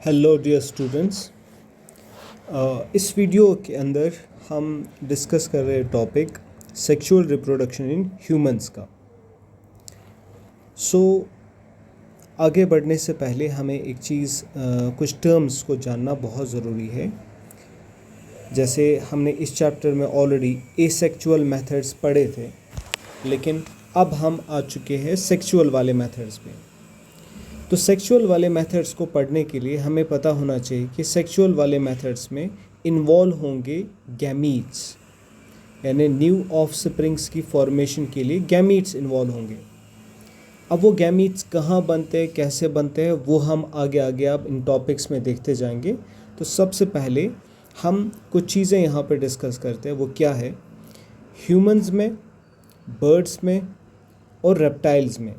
Hello dear students. इस video के अंदर हम डिस्कस कर रहे topic sexual reproduction in humans का। आगे बढ़ने से पहले हमें एक चीज़ कुछ टर्म्स को जानना बहुत ज़रूरी है। जैसे हमने इस चैप्टर में ऑलरेडी एसेक्सुअल मेथड्स पढ़े थे, लेकिन अब हम आ चुके हैं सेक्सुअल वाले मेथड्स पे। तो सेक्सुअल वाले मेथड्स को पढ़ने के लिए हमें पता होना चाहिए कि सेक्सुअल वाले मेथड्स में इन्वॉल्व होंगे गैमीट्स, यानी न्यू ऑफस्प्रिंग्स की फॉर्मेशन के लिए गैमीट्स इन्वॉल्व होंगे। अब वो गैमीट्स कहाँ बनते हैं, कैसे बनते हैं, वो हम आगे आगे अब इन टॉपिक्स में देखते जाएंगे। तो सबसे पहले हम कुछ चीज़ें यहाँ पे डिस्कस करते हैं। वो क्या है? ह्यूमंस में, बर्ड्स में और रेप्टाइल्स में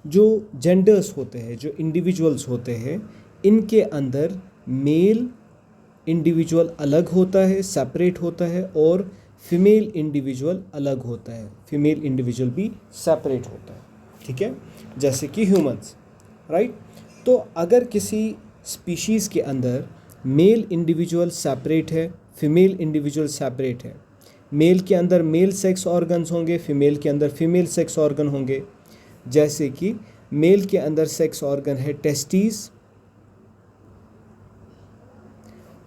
जो जेंडर्स होते हैं, जो इंडिविजुअल्स होते हैं, इनके अंदर मेल इंडिविजुअल अलग होता है, सेपरेट होता है, और फीमेल इंडिविजुअल अलग होता है, फीमेल इंडिविजुअल भी सेपरेट होता है। ठीक है, जैसे कि ह्यूमंस, राइट। तो अगर किसी स्पीशीज़ के अंदर मेल इंडिविजुअल सेपरेट है, फीमेल इंडिविजुअल सेपरेट है, मेल के अंदर मेल सेक्स ऑर्गन्स होंगे, फीमेल के अंदर फीमेल सेक्स ऑर्गन होंगे। जैसे कि मेल के अंदर सेक्स ऑर्गन है टेस्टिस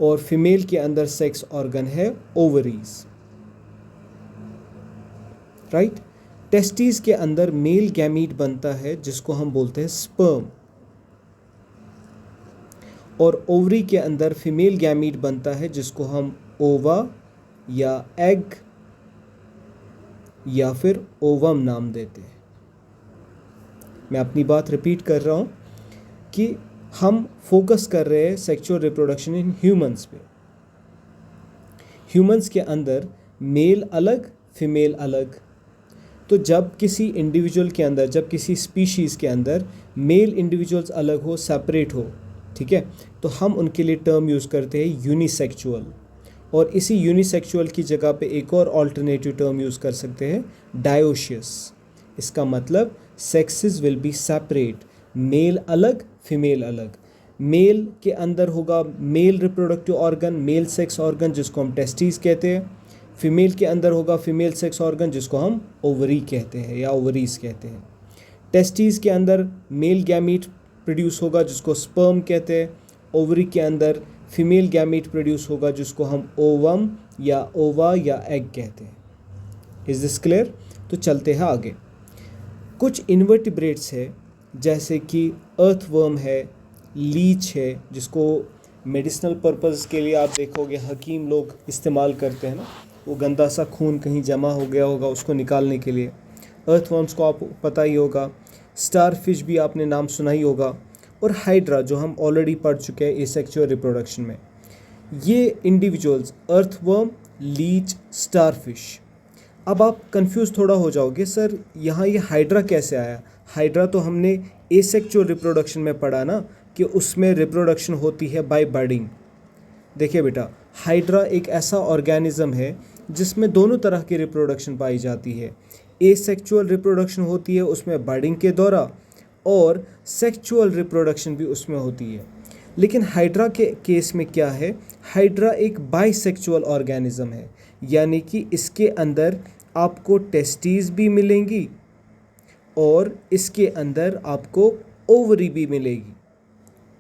और फीमेल के अंदर सेक्स ऑर्गन है ओवरीज, राइट। टेस्टिस के अंदर मेल गैमीट बनता है जिसको हम बोलते हैं स्पर्म, और ओवरी के अंदर फीमेल गैमीट बनता है जिसको हम ओवा या एग या फिर ओवम नाम देते हैं। मैं अपनी बात रिपीट कर रहा हूँ कि हम फोकस कर रहे हैं सेक्सुअल रिप्रोडक्शन इन ह्यूमंस पे। ह्यूमंस के अंदर मेल अलग, फीमेल अलग। तो जब किसी इंडिविजुअल के अंदर, जब किसी स्पीशीज़ के अंदर मेल इंडिविजुअल्स अलग हो, सेपरेट हो, ठीक है, तो हम उनके लिए टर्म यूज़ करते हैं यूनिसेक्सुअल। और इसी यूनिसेक्सुअल की जगह पे एक और ऑल्टरनेटिव टर्म यूज़ कर सकते हैं, डायोशियस। इसका मतलब sexes will be separate, male अलग, फीमेल अलग। मेल के अंदर होगा male reproductive organ, male sex organ जिसको हम टेस्टिस कहते हैं। फीमेल के अंदर होगा फीमेल सेक्स ऑर्गन जिसको हम ओवरी कहते हैं या ओवरीज कहते हैं। टेस्टिस के अंदर मेल गैमीट प्रोड्यूस होगा जिसको स्पर्म कहते हैं। ओवरी के अंदर फीमेल गैमीट प्रोड्यूस होगा जिसको हम ओवम या ओवा या एग कहते हैं। Is this clear? तो चलते हैं आगे। कुछ इन्वर्टिब्रेट्स है जैसे कि अर्थवर्म है, लीच है, जिसको मेडिसिनल पर्पस के लिए आप देखोगे हकीम लोग इस्तेमाल करते हैं ना, वो गंदा सा खून कहीं जमा हो गया होगा उसको निकालने के लिए। अर्थवर्म्स को आप पता ही होगा। स्टारफिश भी आपने नाम सुना ही होगा। और हाइड्रा जो हम ऑलरेडी पढ़ चुके हैं एसेक्सुअल रिप्रोडक्शन में। ये इंडिविजुअल्स अर्थवर्म, लीच, स्टारफिश। अब आप कंफ्यूज थोड़ा हो जाओगे, सर यहाँ ये हाइड्रा कैसे आया? हाइड्रा तो हमने एसेक्सुअल रिप्रोडक्शन में पढ़ा ना कि उसमें रिप्रोडक्शन होती है बाय बडिंग। देखिए बेटा, हाइड्रा एक ऐसा ऑर्गेनिज्म है जिसमें दोनों तरह की रिप्रोडक्शन पाई जाती है। एसेक्सुअल रिप्रोडक्शन होती है उसमें बडिंग के दौरान, और सेक्सुअल रिप्रोडक्शन भी उसमें होती है। लेकिन हाइड्रा के केस में क्या है? हाइड्रा एक बाइसेक्सुअल ऑर्गेनिज्म है, यानी कि इसके अंदर आपको टेस्टीज भी मिलेंगी और इसके अंदर आपको ओवरी भी मिलेगी।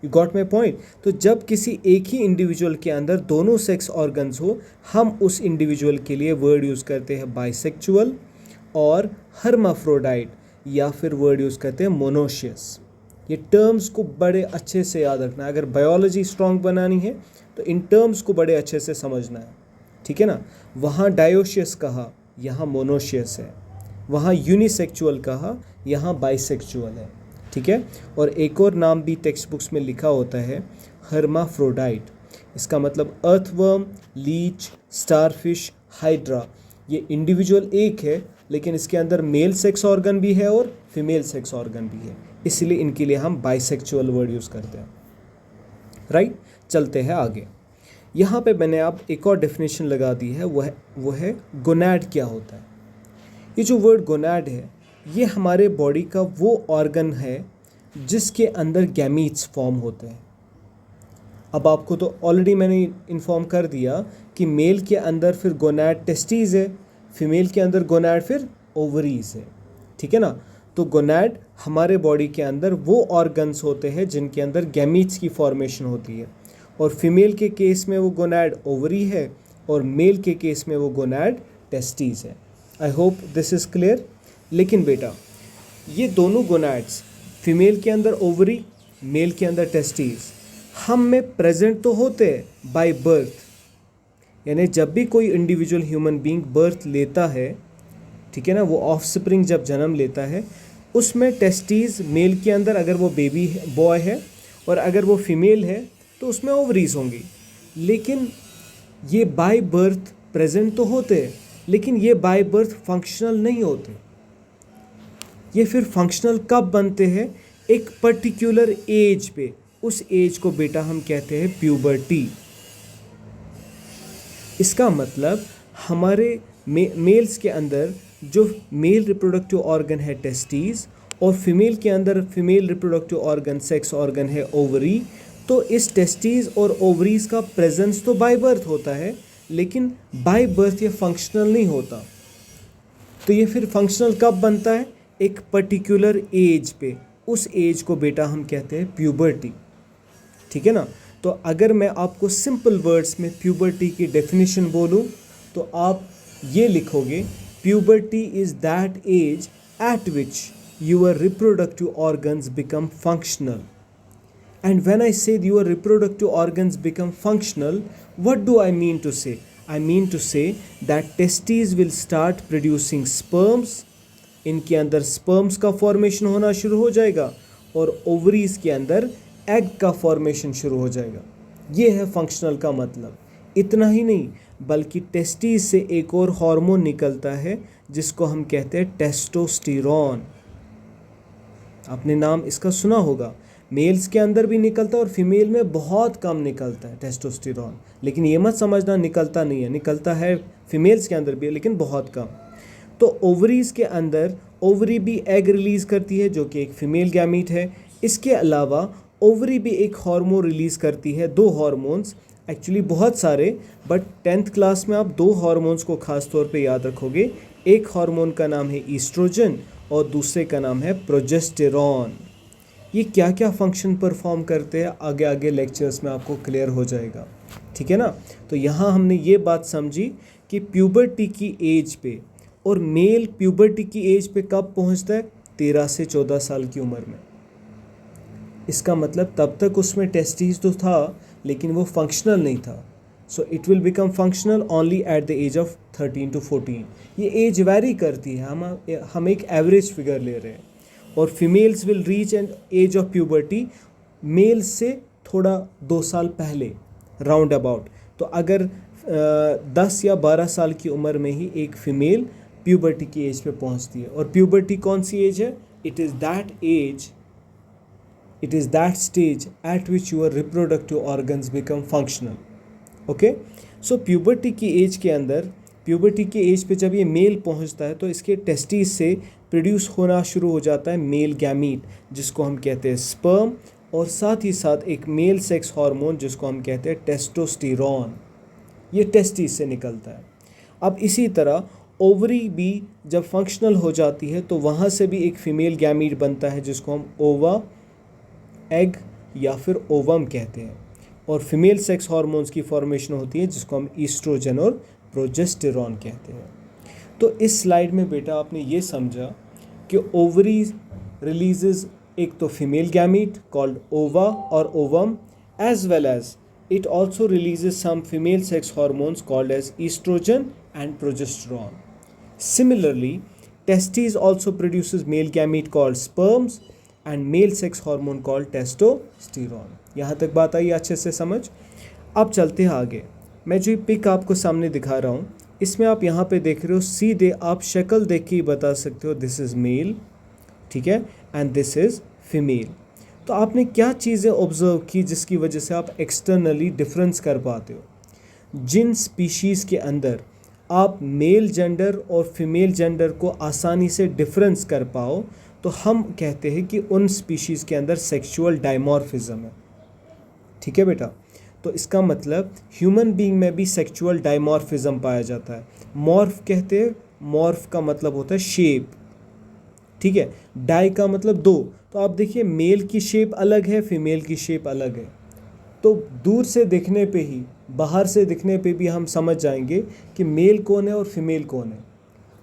You got my point? तो जब किसी एक ही इंडिविजुअल के अंदर दोनों सेक्स ऑर्गन्स हो, हम उस इंडिविजुअल के लिए वर्ड यूज़ करते हैं बाइसेक्सुअल और हर्माफ्रोडाइट, या फिर वर्ड यूज़ करते हैं मोनोशियस। ये टर्म्स को बड़े अच्छे से याद रखना है। अगर बायोलॉजी स्ट्रॉन्ग बनानी है तो इन टर्म्स को बड़े अच्छे से समझना है, ठीक है ना। वहाँ डायोशियस कहा, यहाँ मोनोशियस है। वहाँ यूनिसेक्सुअल कहा, यहाँ बाइसेक्सुअल है, ठीक है। और एक और नाम भी टेक्स्ट बुक्स में लिखा होता है, हर्माफ्रोडाइट। इसका मतलब अर्थवर्म, लीच, स्टारफिश, हाइड्रा, ये इंडिविजुअल एक है लेकिन इसके अंदर मेल सेक्स ऑर्गन भी है और फीमेल सेक्स ऑर्गन भी है, इसलिए इनके लिए हम बाइसेक्सुअल वर्ड यूज़ करते हैं, राइट। चलते हैं आगे। यहाँ पे मैंने आप एक और डेफिनेशन लगा दी है, वो है गोनैड क्या होता है। ये जो वर्ड गोनैड है, ये हमारे बॉडी का वो ऑर्गन है जिसके अंदर गैमीट्स फॉर्म होते हैं। अब आपको तो ऑलरेडी मैंने इन्फॉर्म कर दिया कि मेल के अंदर फिर गोनैड टेस्टीज है, फीमेल के अंदर गोनैड फिर ओवरीज है, ठीक है ना। तो गोनैड हमारे बॉडी के अंदर वो ऑर्गन्स होते हैं जिनके अंदर गैमीट्स की फॉर्मेशन होती है, और फीमेल के केस में वो गोनैड ओवरी है और मेल के केस में वो गोनैड टेस्टीज है। I hope this is clear. लेकिन बेटा ये दोनों गोनैड्स, फीमेल के अंदर ओवरी, मेल के अंदर टेस्टीज, हम में प्रेजेंट तो होते हैं बाय बर्थ, यानी जब भी कोई इंडिविजुअल ह्यूमन बीइंग बर्थ लेता है, ठीक है ना, वो ऑफस्प्रिंग जब जन्म लेता है उसमें टेस्टीज मेल के अंदर अगर वो बेबी बॉय है, और अगर वो फीमेल है तो उसमें ओवरीज होंगी। लेकिन ये बाय बर्थ प्रेजेंट तो होते हैं, लेकिन ये बाय बर्थ फंक्शनल नहीं होते। ये फिर फंक्शनल कब बनते हैं? एक पर्टिकुलर एज पे, उस एज को बेटा हम कहते हैं प्यूबर्टी। इसका मतलब हमारे मेल्स के अंदर जो मेल रिप्रोडक्टिव ऑर्गन है टेस्टीज, और फीमेल के अंदर female reproductive organ sex organ है ओवरी, तो इस टेस्टीज और ओवरीज का प्रेजेंस तो बाय बर्थ होता है, लेकिन बाय बर्थ ये फंक्शनल नहीं होता। तो ये फिर फंक्शनल कब बनता है? एक पर्टिकुलर एज पे, उस एज को बेटा हम कहते हैं प्यूबर्टी, ठीक है ना। तो अगर मैं आपको सिंपल वर्ड्स में प्यूबर्टी की डेफिनेशन बोलूँ तो आप ये लिखोगे, puberty is that age at which your reproductive organs become functional. And when I say your reproductive organs become functional, what do I mean to say? I mean to say that testes will start producing sperms, इनके अंदर sperms का formation होना शुरू हो जाएगा, और ovaries के अंदर egg का formation शुरू हो जाएगा। ये है functional का मतलब। इतना ही नहीं, बल्कि testes से एक और हार्मोन निकलता है जिसको हम कहते हैं टेस्टोस्टेरोन। आपने नाम इसका सुना होगा। मेल्स के अंदर भी निकलता है और फीमेल में बहुत कम निकलता है टेस्टोस्टेरोन, लेकिन ये मत समझना निकलता नहीं है, निकलता है फीमेल्स के अंदर भी, लेकिन बहुत कम। तो ओवरीज के अंदर ओवरी भी एग रिलीज़ करती है जो कि एक फीमेल गैमीट है। इसके अलावा ओवरी भी एक हार्मोन रिलीज़ करती है, दो हार्मोन्स, एक्चुअली बहुत सारे, बट 10th क्लास में आप दो हार्मोन्स को ख़ास तौर पे याद रखोगे। एक हार्मोन का नाम है ईस्ट्रोजन और दूसरे का नाम है प्रोजेस्टेरॉन। ये क्या क्या फंक्शन परफॉर्म करते हैं आगे आगे लेक्चर्स में आपको क्लियर हो जाएगा, ठीक है ना। तो यहाँ हमने ये बात समझी कि प्यूबर्टी की एज पे, और मेल प्यूबर्टी की एज पे कब पहुँचता है? 13 से 14 साल की उम्र में। इसका मतलब तब तक उसमें टेस्टीज तो था, लेकिन वो फंक्शनल नहीं था। So it will become functional only at the age of 13 to 14। ये एज वेरी करती है, हम एक एवरेज फिगर ले रहे हैं। और females will reach an age of puberty males से थोड़ा 2 साल पहले, राउंड अबाउट। तो अगर 10 या 12 साल की उम्र में ही एक फीमेल प्यूबर्टी की एज पे पहुंचती है। और प्यूबर्टी कौन सी एज है? It is that age, it is that stage at which your reproductive organs become functional. Okay, so puberty की एज के अंदर, प्यूबर्टी की एज पे जब ये मेल पहुंचता है तो इसके टेस्टिस से प्रोड्यूस होना शुरू हो जाता है मेल गैमीट, जिसको हम कहते हैं स्पर्म, और साथ ही साथ एक मेल सेक्स हार्मोन जिसको हम कहते हैं टेस्टोस्टेरोन। ये टेस्टिस से निकलता है। अब इसी तरह ओवरी भी जब फंक्शनल हो जाती है तो वहाँ से भी एक फीमेल गैमीट बनता है जिसको हम ओवा, एग या फिर ओवम कहते हैं, और फीमेल सेक्स हार्मोन्स की फॉर्मेशन होती है जिसको हम ईस्ट्रोजन और प्रोजेस्टेरॉन कहते हैं। तो इस स्लाइड में बेटा आपने ये समझा कि ओवरी रिलीजेस एक तो फीमेल गैमीट कॉल्ड ओवा और ovum, as well as it also releases some female sex hormones called as oestrogen and progesterone. Similarly, testes also produces male gamete called sperms and male sex hormone called testosterone। यहाँ तक बात आई अच्छे से समझ। अब चलते हैं आगे। मैं जो पिक आपको सामने दिखा रहा हूँ, इसमें आप यहाँ पे देख रहे हो, सीधे आप शक्ल देख के ही बता सकते हो दिस इज़ मेल, ठीक है, एंड दिस इज़ फीमेल। तो आपने क्या चीज़ें ऑब्जर्व की जिसकी वजह से आप एक्सटर्नली डिफरेंस कर पाते हो? जिन स्पीशीज़ के अंदर आप मेल जेंडर और फीमेल जेंडर को आसानी से डिफरेंस कर पाओ तो हम कहते हैं कि उन स्पीशीज़ के अंदर सेक्सुअल डायमॉर्फिज्म है। ठीक है बेटा। तो इसका मतलब ह्यूमन बीइंग में भी सेक्सुअल डायमॉर्फिज्म पाया जाता है। मॉर्फ कहते हैं, मॉर्फ का मतलब होता है शेप, ठीक है। डाई का मतलब दो। तो आप देखिए मेल की शेप अलग है, फीमेल की शेप अलग है। तो दूर से देखने पे ही, बाहर से दिखने पे भी हम समझ जाएंगे कि मेल कौन है और फीमेल कौन है।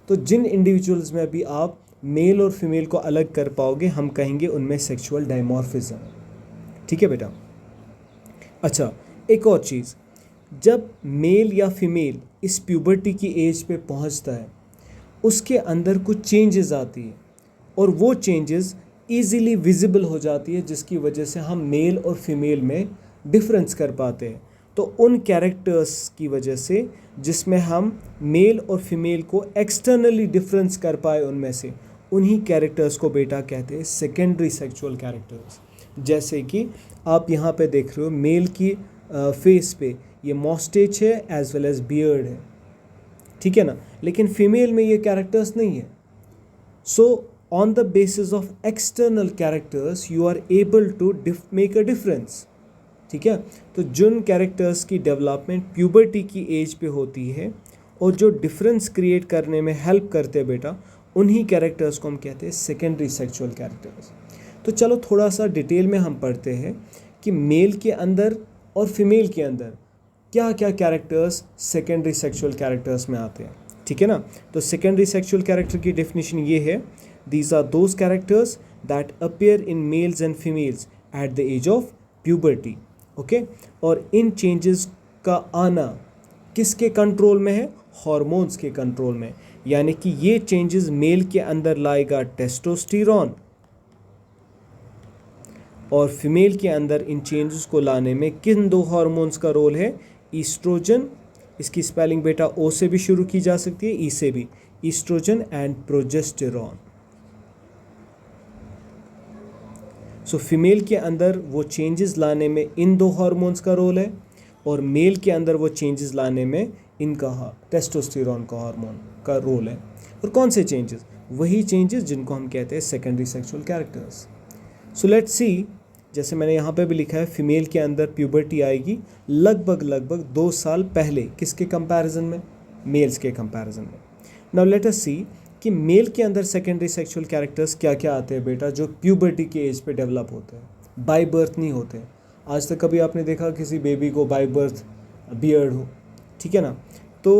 तो जिन इंडिविजुअल्स में भी आप मेल और फीमेल को अलग कर पाओगे, हम कहेंगे उनमें सेक्सुअल डायमॉर्फिज्म, ठीक है बेटा। अच्छा, एक और चीज़, जब मेल या फीमेल इस प्यूबर्टी की एज पे पहुंचता है, उसके अंदर कुछ चेंजेस आती है और वो चेंजेस इजीली विजिबल हो जाती है, जिसकी वजह से हम मेल और फीमेल में डिफरेंस कर पाते हैं। तो उन कैरेक्टर्स की वजह से जिसमें हम मेल और फीमेल को एक्सटर्नली डिफरेंस कर पाए, उनमें से उन्हीं कैरेक्टर्स को बेटा कहते हैं सेकेंडरी सेक्सुअल कैरेक्टर्स। जैसे कि आप यहाँ पे देख रहे हो मेल की फेस पे ये मॉस्टेच है एज वेल एज बियर्ड है, ठीक है ना, लेकिन फीमेल में ये कैरेक्टर्स नहीं है। So on the basis of external characters you are able to make a difference, ठीक है। तो जिन कैरेक्टर्स की डेवलपमेंट प्यूबर्टी की एज पे होती है और जो डिफरेंस क्रिएट करने में हेल्प करते हैं बेटा, उन्हीं कैरेक्टर्स को हम कहते हैं सेकेंडरी सेक्सुअल कैरेक्टर्स। तो चलो थोड़ा सा डिटेल में हम पढ़ते हैं कि मेल के अंदर और फीमेल के अंदर क्या क्या कैरेक्टर्स सेकेंडरी सेक्सुअल कैरेक्टर्स में आते हैं, ठीक है ना। तो सेकेंडरी सेक्सुअल कैरेक्टर की डेफिनेशन ये है, these are those characters that appear in males and females at the age of puberty, okay. और इन चेंजेस का आना किसके कंट्रोल में है? हार्मोन्स के कंट्रोल में। यानी कि ये चेंजेस मेल के अंदर लाएगा टेस्टोस्टेरोन और फीमेल के अंदर इन चेंजेस को लाने में किन दो हार्मोन्स का रोल है? ईस्ट्रोजन, इसकी स्पेलिंग बेटा ओ से भी शुरू की जा सकती है, ई से भी, oestrogen and progesterone. So female के अंदर वो चेंजेस लाने में इन दो हार्मोन्स का रोल है और मेल के अंदर वो चेंजेस लाने में इनका टेस्टोस्टेरोन का हार्मोन का रोल है। और कौन से चेंजेस? वही चेंजेस जिनको हम कहते हैं secondary sexual characters. So let's see, जैसे मैंने यहाँ पे भी लिखा है, फीमेल के अंदर प्यूबर्टी आएगी लगभग 2 साल पहले, किसके कंपैरिजन में? मेल्स के कंपैरिजन में। नाउ लेट अस सी कि मेल के अंदर सेकेंडरी सेक्सुअल कैरेक्टर्स क्या क्या आते हैं बेटा, जो प्यूबर्टी के एज पे डेवलप होते हैं, बाय बर्थ नहीं होते। आज तक कभी आपने देखा किसी बेबी को बाय बर्थ बियर्ड हो, ठीक है ना। तो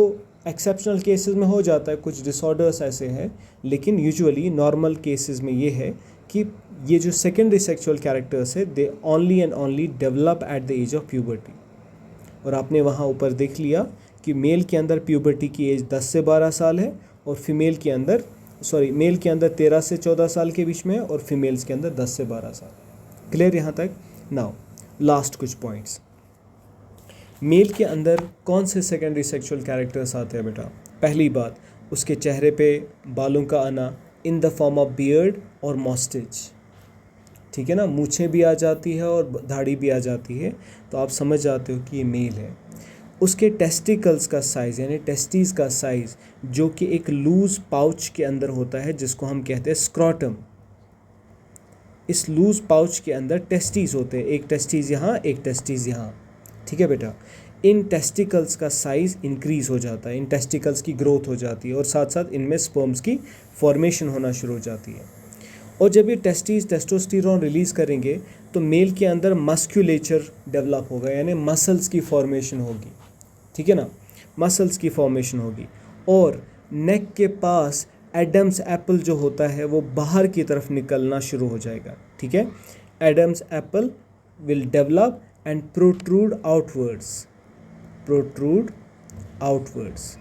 एक्सेप्शनल केसेस में हो जाता है, कुछ डिसऑर्डर्स ऐसे हैं, लेकिन यूजुअली नॉर्मल केसेस में ये है कि ये जो सेकेंडरी सेक्सुअल कैरेक्टर्स है, they only and only develop at the age of puberty. और आपने वहाँ ऊपर देख लिया कि मेल के अंदर प्यूबर्टी की एज 10 से 12 साल है और फीमेल के अंदर मेल के अंदर 13 से 14 साल के बीच में है और फीमेल्स के अंदर 10 से 12 साल। क्लियर यहाँ तक? नाउ लास्ट कुछ पॉइंट्स। मेल के अंदर कौन से सेकेंडरी सेक्सुअल कैरेक्टर्स आते हैं बेटा? पहली बात, उसके चेहरे पे बालों का आना in the form of beard और मॉस्टेच, ठीक है ना। मूछें भी आ जाती है और दाढ़ी भी आ जाती है, तो आप समझ जाते हो कि ये मेल है। उसके टेस्टिकल्स का साइज़ यानी टेस्टीज़ का साइज़, जो कि एक लूज़ पाउच के अंदर होता है, जिसको हम कहते हैं स्क्रॉटम। इस लूज़ पाउच के अंदर टेस्टीज़ होते हैं, एक टेस्टीज़ यहाँ, एक टेस्टीज़ यहाँ, ठीक है बेटा। इन टेस्टिकल्स का साइज़ इंक्रीज़ हो जाता है, इन टेस्टिकल्स की ग्रोथ हो जाती है और साथ साथ इनमें स्पर्म्स की फॉर्मेशन होना शुरू हो जाती है। और जब ये टेस्टीज टेस्टोस्टेरोन रिलीज़ करेंगे तो मेल के अंदर मस्क्यूलेचर डेवलप होगा, यानी मसल्स की फॉर्मेशन होगी, ठीक है ना, मसल्स की फॉर्मेशन होगी। और नेक के पास एडम्स एप्पल जो होता है वो बाहर की तरफ निकलना शुरू हो जाएगा, ठीक है। Adam's apple will develop and protrude outwards.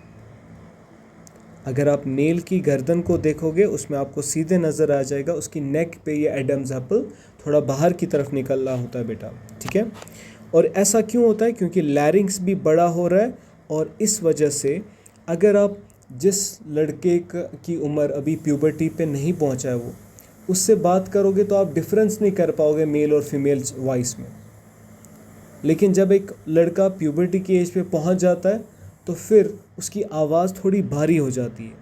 अगर आप मेल की गर्दन को देखोगे, उसमें आपको सीधे नज़र आ जाएगा उसकी नेक पे ये एडम्स एप्पल थोड़ा बाहर की तरफ निकल रहा होता है बेटा, ठीक है। और ऐसा क्यों होता है? क्योंकि लैरिंग्स भी बड़ा हो रहा है और इस वजह से अगर आप जिस लड़के की उम्र अभी प्यूबर्टी पे नहीं पहुंचा है वो उससे बात करोगे तो आप डिफरेंस नहीं कर पाओगे मेल और फीमेल वॉइस में। लेकिन जब एक लड़का प्यूबर्टी की एज पे पहुंच जाता है तो फिर उसकी आवाज़ थोड़ी भारी हो जाती है,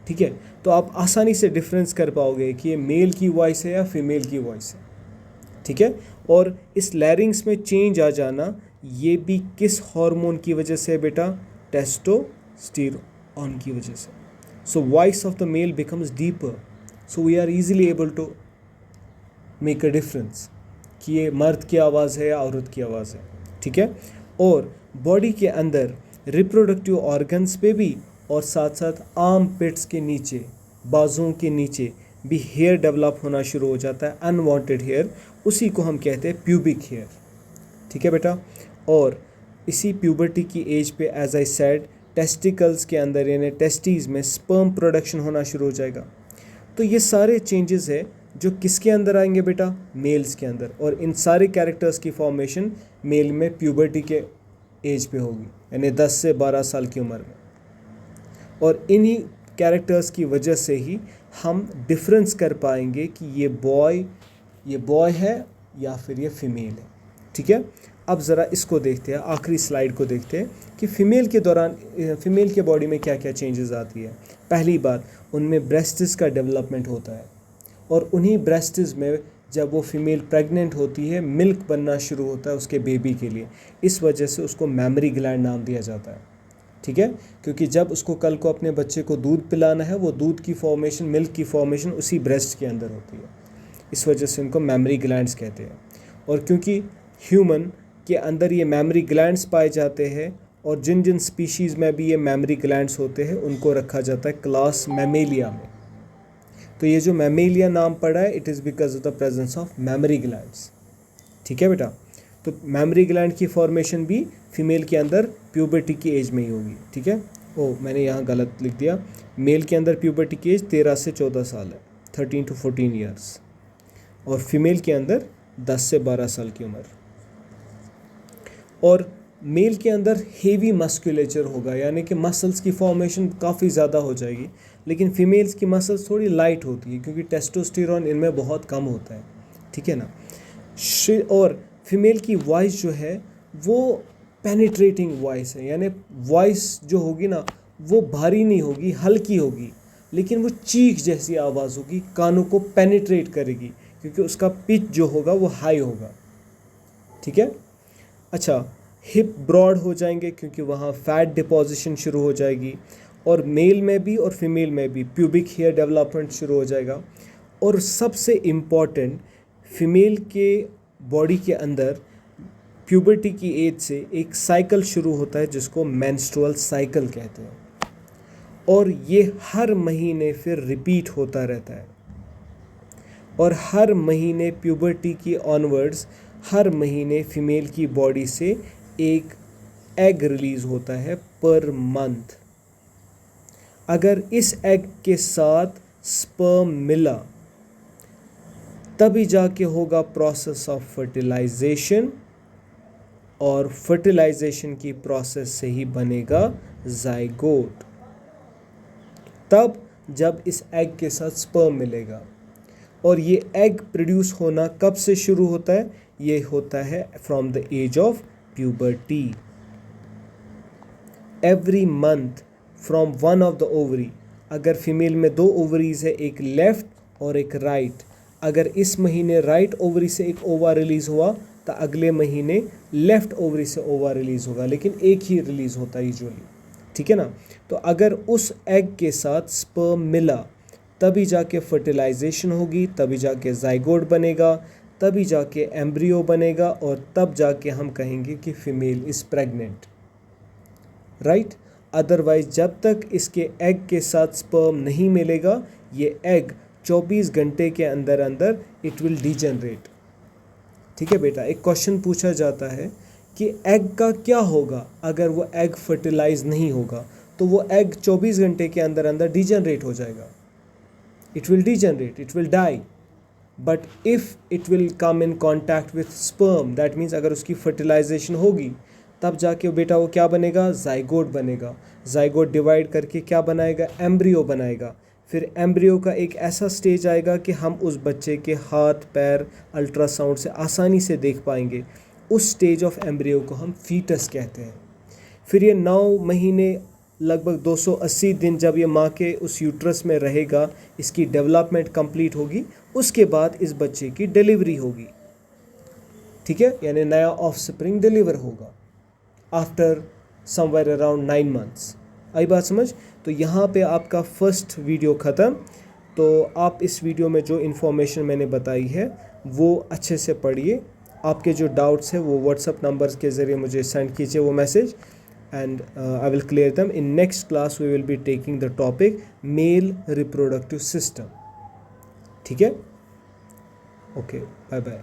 ठीक है। तो आप आसानी से डिफरेंस कर पाओगे कि ये मेल की वॉइस है या फीमेल की वॉइस है, ठीक है। और इस लैरिंग्स में चेंज आ जाना ये भी किस हार्मोन की वजह से है बेटा? टेस्टोस्टेरोन की वजह से. So voice of the male becomes deeper. So we are easily able to make a difference कि ये मर्द की आवाज़ है या औरत की आवाज़ है. ठीक है. और बॉडी के अंदर रिप्रोडक्टिव ऑर्गन्स पे भी और साथ साथ आर्म पिट्स के नीचे, बाजुओं के नीचे भी हेयर डेवलप होना शुरू हो जाता है, अनवांटेड हेयर. उसी को हम कहते हैं प्यूबिक हेयर. ठीक है बेटा. और इसी प्यूबर्टी की एज पे एज आई सेड टेस्टिकल्स के अंदर यानी टेस्टीज में स्पर्म प्रोडक्शन होना शुरू हो जाएगा. तो ये सारे चेंजेस है जो किसके अंदर आएंगे बेटा? मेल्स के अंदर. और इन सारे कैरेक्टर्स की फॉर्मेशन मेल में प्यूबर्टी के एज पे होगी यानी 10 से 12 साल की उम्र में. और इन्हीं कैरेक्टर्स की वजह से ही हम डिफरेंस कर पाएंगे कि ये बॉय है या फिर ये फीमेल है. ठीक है. अब ज़रा इसको देखते हैं, आखिरी स्लाइड को देखते हैं कि फ़ीमेल के दौरान फ़ीमेल के बॉडी में क्या क्या चेंजेस आती है. पहली बात, उनमें ब्रेस्ट्स का डेवलपमेंट होता है और उन्हीं ब्रेस्ट्स में जब वो फीमेल प्रेग्नेंट होती है मिल्क बनना शुरू होता है उसके बेबी के लिए. इस वजह से उसको मैमरी ग्लैंड नाम दिया जाता है. ठीक है. क्योंकि जब उसको कल को अपने बच्चे को दूध पिलाना है वो दूध की फॉर्मेशन, मिल्क की फॉर्मेशन उसी ब्रेस्ट के अंदर होती है. इस वजह से उनको मैमरी ग्लैंड्स कहते हैं. और क्योंकि ह्यूमन के अंदर ये मैमरी ग्लैंड्स पाए जाते हैं और जिन जिन स्पीशीज़ में भी ये मैमरी ग्लैंड्स होते हैं उनको रखा जाता है क्लास मैमेलिया में. तो ये जो मैमेलिया नाम पड़ा है it is because of the presence of memory glands. ठीक है बेटा. तो मैमरी ग्लैंड की फॉर्मेशन भी फीमेल के अंदर प्यूबर्टी की एज में ही होगी. ठीक है. मैंने यहाँ गलत लिख दिया. मेल के अंदर प्यूबर्टी की एज 13 से 14 साल है, 13 to 14 ईयर्स. और फीमेल के अंदर 10 से 12 साल की उम्र. और मेल के अंदर हेवी मस्कुलेचर होगा यानी कि मसल्स की फॉर्मेशन काफ़ी ज़्यादा हो जाएगी. लेकिन फीमेल्स की मसल्स थोड़ी लाइट होती है क्योंकि टेस्टोस्टेरोन इनमें बहुत कम होता है. ठीक है ना. और फीमेल की वॉइस जो है वो पेनिट्रेटिंग वॉइस है यानी वॉइस जो होगी ना वो भारी नहीं होगी, हल्की होगी, लेकिन वो चीख जैसी आवाज़ होगी, कानों को पेनिट्रेट करेगी क्योंकि उसका पिच जो होगा वो हाई होगा. ठीक है. अच्छा, हिप ब्रॉड हो जाएंगे क्योंकि वहाँ फैट डिपॉजिशन शुरू हो जाएगी. और मेल में भी और फीमेल में भी प्यूबिक हेयर डेवलपमेंट शुरू हो जाएगा. और सबसे इम्पॉर्टेंट, फीमेल के बॉडी के अंदर प्यूबर्टी की एज से एक साइकिल शुरू होता है जिसको मेंस्ट्रुअल साइकिल कहते हैं. और ये हर महीने फिर रिपीट होता रहता है. और हर महीने प्यूबर्टी की ऑनवर्ड्स हर महीने फीमेल की बॉडी से एक एग रिलीज़ होता है पर मंथ. अगर इस एग के साथ स्पर्म मिला तभी जाके होगा प्रोसेस ऑफ फर्टिलाइजेशन और फर्टिलाइजेशन की प्रोसेस से ही बनेगा जाइगोट. तब जब इस एग के साथ स्पर्म मिलेगा. और ये एग प्रोड्यूस होना कब से शुरू होता है? ये होता है from the age of puberty. Every month from one of the ovary. अगर फीमेल में 2 ओवरीज है, एक लेफ्ट और एक राइट. अगर इस महीने राइट ओवरी से एक ओवा रिलीज़ हुआ तो अगले महीने लेफ़्ट ओवरी से ओवा रिलीज़ होगा, लेकिन एक ही रिलीज़ होता है यूजुअली. ठीक है ना. तो अगर उस एग के साथ स्पर्म मिला तभी जाके फर्टिलाइजेशन होगी, तभी जाके जाइगोट बनेगा, तभी जाके एम्ब्रियो बनेगा और तब जाके हम कहेंगे कि female is pregnant. Right. Otherwise जब तक इसके एग के साथ स्पर्म नहीं मिलेगा ये एग 24 घंटे के अंदर अंदर इट विल डिजेनरेट. ठीक है बेटा. एक क्वेश्चन पूछा जाता है कि एग का क्या होगा अगर वो एग फर्टिलाइज नहीं होगा? तो वो एग 24 घंटे के अंदर अंदर डिजेनरेट हो जाएगा. It will degenerate, it will die. But if it will come in contact with sperm, that means अगर उसकी फर्टिलाइजेशन होगी तब जाके बेटा वो क्या बनेगा? जाइगोट बनेगा. जाइगोट डिवाइड करके क्या बनाएगा? एम्ब्रियो बनाएगा. फिर एम्ब्रियो का एक ऐसा स्टेज आएगा कि हम उस बच्चे के हाथ पैर अल्ट्रासाउंड से आसानी से देख पाएंगे. उस स्टेज ऑफ एम्ब्रियो को हम फीटस कहते हैं. फिर ये 9 महीने लगभग 280 दिन जब ये माँ के उस यूट्रस में रहेगा, इसकी डेवलपमेंट कंप्लीट होगी. उसके बाद इस बच्चे की डिलीवरी होगी. ठीक है, यानी नया ऑफ स्प्रिंग डिलीवर होगा आफ्टर समवेयर अराउंड 9 मंथ्स। आई बात समझ? तो यहाँ पे आपका फर्स्ट वीडियो ख़त्म। तो आप इस वीडियो में जो इन्फॉर्मेशन मैंने बताई है वो अच्छे से पढ़िए। आपके जो डाउट्स हैं वो व्हाट्सअप नंबर्स के ज़रिए मुझे सेंड कीजिए वो message, and I will clear them. In next class we will be taking the topic male reproductive system. ठीक है? Okay, bye bye.